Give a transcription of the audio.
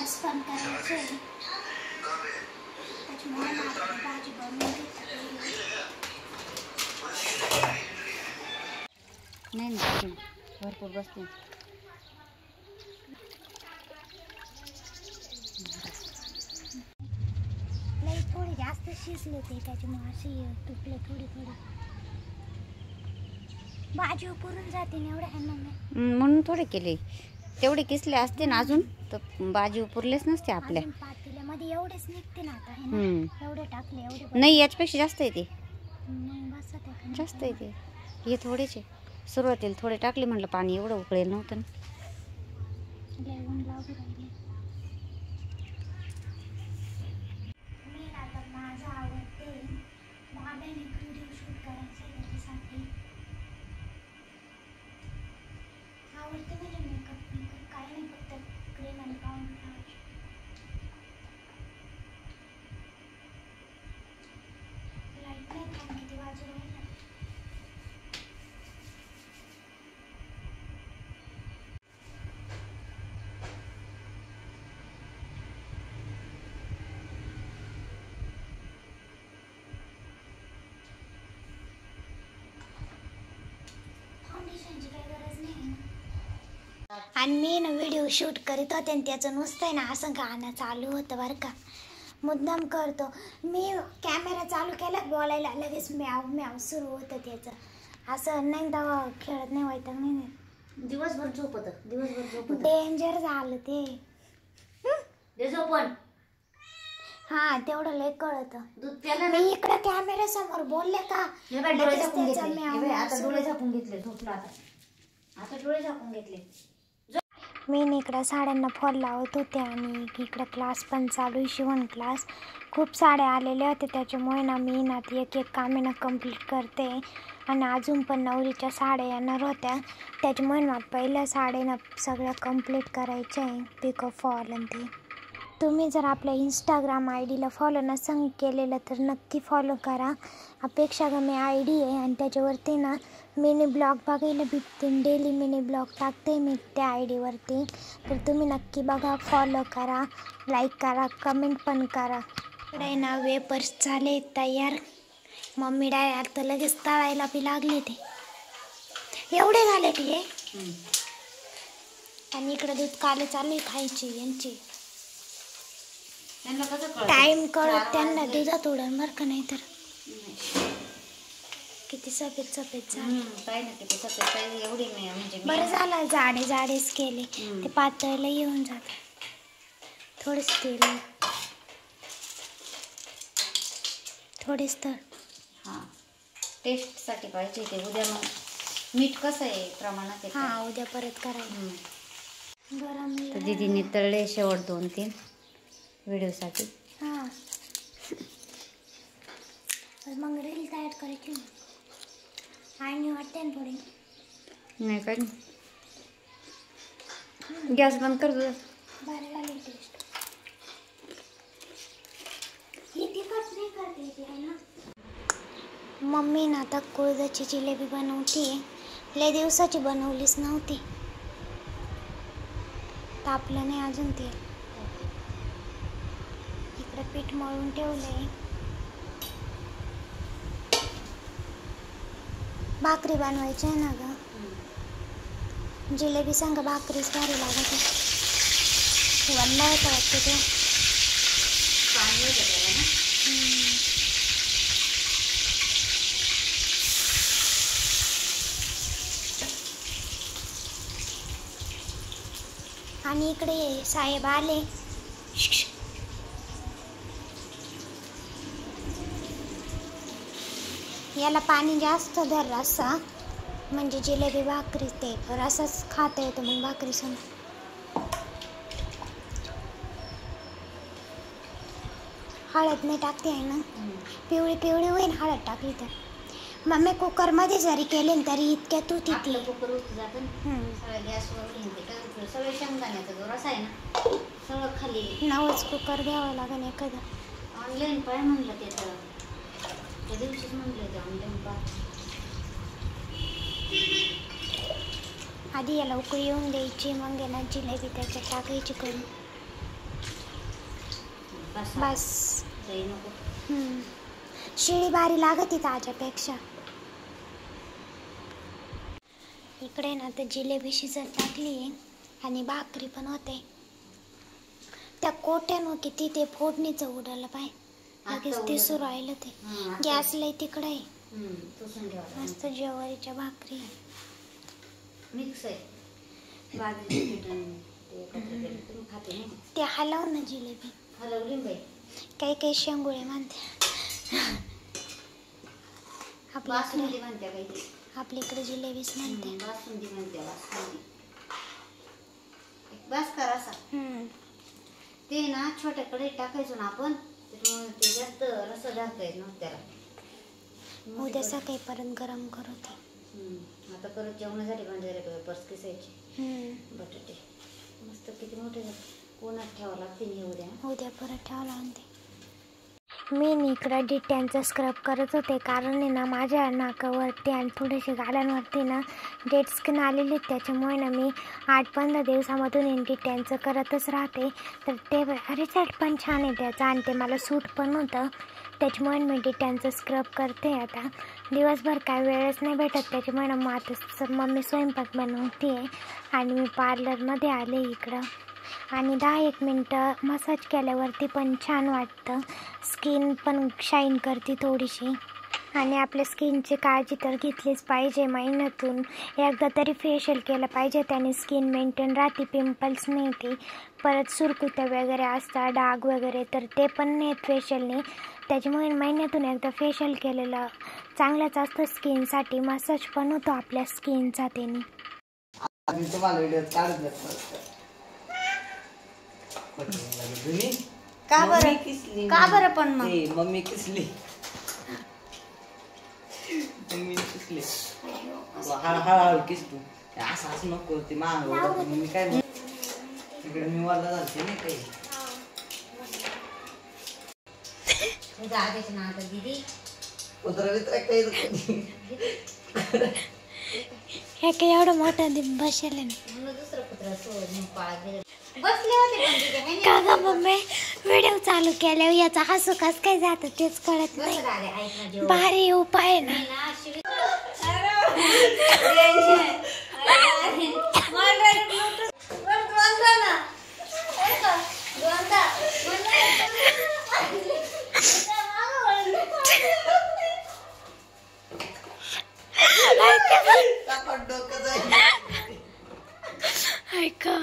Vapours पण करायचे त्याच्यामुळे भाजी बनवून नाही नाही भरपूर बसते. लई थोडे जास्त शिजले ते त्याच्यामुळे असे तुटले थोडी थोडी. भाजी पुरून जाते एवढ्या ह्यानं म्हणून थोडे केले. तेवढे किसले असते ना अजून तर भाजी पुरलेच नसते आपल्या पातेल्यामध्ये. एवढेच निघते ना आता एवढे टाकले एवढे नाही याच्यापेक्षा जास्त येते. नाही जास्त येते. हे थोडेचे सुरुवातीला थोडे टाकले म्हटलं पाणी एवढं उकळेल नव्हतं ना. ऊन लागू राहिले. मी आता माझं आवडते बाबाने व्हिडिओ शूट करायचा त्याच्यासाठी आवडते. म्हणजे मेकअप काही नाही फक्त क्रीम आणि पावडर लावायची. लाईट नाही काम किती वाजू राहिलं. आणि मी ना व्हिडिओ शूट करीत होते आणि त्याचं नुसतं ना असं गाणं चालू होतं बरं का. मुद्दाम करतो मी. कॅमेरा चालू केला बोलायला लगेच म्याव म्याव सुरू होतं त्याचं. असं नाही तेव्हा खेळत नाही व्हायचं नाही. दिवसभर झोपत डेंजर झालं ते झोपण. हा तेवढं लय कळत. मी इकडे कॅमेरा समोर बोलले का डोळे झाकून घेतले. झोपला आता डोळे झाकून घेतले. मी इकडं साड्यांना फॉल लावत होते आणि इकडं क्लास पण चालू शिवण क्लास. खूप साड्या आलेल्या होत्या त्याच्यामुळे ना मी ना एक एक कामे ना कंप्लीट करते. आणि अजून पण नवरीच्या साड्या येणार होत्या त्याच्यामुळे मला पहिल्या साड्या ना सगळ्या कंप्लीट करायच्या आहे. पिको फॉल आणि ते. तुम्ही जर आपल्या इंस्टाग्राम आयडीला फॉलो नसेल केलेलं तर नक्की फॉलो करा. अपेक्षा गमे आयडी आहे आणि त्याच्यावरती ना मिनी ब्लॉग बघायला भेटते. डेली मिनी ब्लॉग टाकते मी त्या आयडीवरती. तर तुम्ही नक्की बघा, फॉलो करा, लाईक करा, कमेंट पण करा. इकडे ना वेपर्स झाले तयार. मम्मी डायरेक्ट तर लगेच तळायला बी लागले ते. एवढे झाले की हे. आणि इकडे दूध काले चालू खायचे यांचे. टाइम कळत त्यांना दुधात उडण बरं का. नाही तर किती सफेद सफेद झाले. एवढी म्हणजे बरं झालं जाडे जाडेच केले. ते पातळला येऊन जात. थोडेच तेल थोडेच तर टेस्ट साठी पाहिजे ते. उद्या मग मीठ कसं आहे प्रमाणात. हा उद्या परत करायला. गरम तर दीदीने तळले शेवट 2-3 व्हिडिओसाठी. हां मग रील तयार करायची आणि वाटते ना थोडी. नाही काय गॅस बंद कर तुझं. भारी झाली टेस्ट. ही तिखट नाही करते ती आहे ना. मम्मी ना आता कुळदाची जिलेबी बनवते. लय दिवसाची बनवलीच नव्हती. तापलं नाही अजून ते. इकडे पीठ मळून ठेवलंय. भाकरी बनवायची आहे ना ग. जिलेबी संग भाकरीच भारी लागत. वल्ला होता वाटतं ते. पाणी होतं त्याला ना. आणि इकडे साहेब आले. याला पाणी जास्त धर रस्सा म्हणजे जिलेबी भाकरी ते रसाच खाता येतो मग भाकरी संग. हळद नाही टाकते आहे ना. पिवळी पिवळी होईल हळद टाकली तर. मम्मी कुकरमध्ये जरी केले तरी इतक्यात होती ती. कुकर होत जातं सगळ्या गॅसवर. सगळे शेंगदाण्याचा जो रस आहे ना सगळं खाली. नवच कुकर घ्यावं लागेल एखादा. ऑनलाईन पाय म्हणलं त्याचं. त्या दिवशीच म्हणलं ते ऑनलाईन पाय. आधी याला उकळी येऊन द्यायची मग ना जिलेबी त्याच्यात टाकायची करून. बस दही नको. शिळी बारी लागत ताज्यापेक्षा. इकडे ना तर जिलेबी शिजत टाकली आहे आणि भाकरी पण होते. त्या कोट्यानं किती ते फोडणीचं उडालं पाय लगेच दिसू राहिलं ते. गॅस लय तिकडे आहे. मस्त ज्वारीच्या भाकरी मिक्स आहे. ते हलव ना जिलेबी. हलवली बाई. काही काही शेंगुळे म्हणते आपल्याकडे जिलेबीच म्हणते. बासुंदी म्हणते. बस करा असा. ते ना छोट्या कढईत टाकायचो ना आपण, त्याच्यामुळे ते जास्त रस्सा धरता येत नव्हतं त्याला. उद्या सकाळी परत गरम करू ते. आता परत जेवणासाठी बंजारे पर्स किसायचे. बटाटे मस्त किती मोठे झाले. कोणात ठेवावं लागते उद्या परत ठेवावं लागते. मी इकडं डिट्यांचा स्क्रब करत होते कारण आहे ना माझ्या नाकावरती आणि थोडेसे गालांवरती ना डेड स्किन आलेली. त्याच्यामुळे ना मी 8-15 दिवसामधून डिट्यांचं करतच राहते. तर ते रिझल्ट पण छान आहे त्याचा आणि ते मला सूट पण होतं. त्याच्यामुळे मी डिट्यांचं स्क्रब करते. आता दिवसभर काय वेळच नाही भेटत. त्याच्यामुळे ना मग आता मम्मी स्वयंपाक बनवते आहे आणि मी पार्लरमध्ये आले इकडं. आणि 10-1 मिनटं मसाज केल्यावरती पण छान वाटतं. स्किन पण शाईन करते थोडीशी. आणि आपल्या स्किनची काळजी तर घेतलीच पाहिजे. महिन्यातून एकदा तरी फेशियल केलं पाहिजे. त्याने स्किन मेंटेन राहते. पिंपल्स नाही येते. परत सुरकुत्या वगैरे असतात, डाग वगैरे, तर ते पण नाहीत फेशियलने. त्याच्यामुळे महिन्यातून एकदा फेशियल केलेलं चांगलंच असतं स्किनसाठी. मसाज पण होतो आपल्या स्किनचा त्याने. का बरं पण मग मम्मी किसली. हळूहळू किस तू. असं नको ते मागं मी काय इकडे मी वाला झालते नाही काही. ना आता दीदी हे काय एवढं मोठं बसेल म्हणून दुसरं कुत्रा बसले होते. का ग मम्मी व्हिडिओ चालू केल्यावर याचा हसू कस काय जातं तेच कळत नाही. भारी उपाय आहे ना. ऐका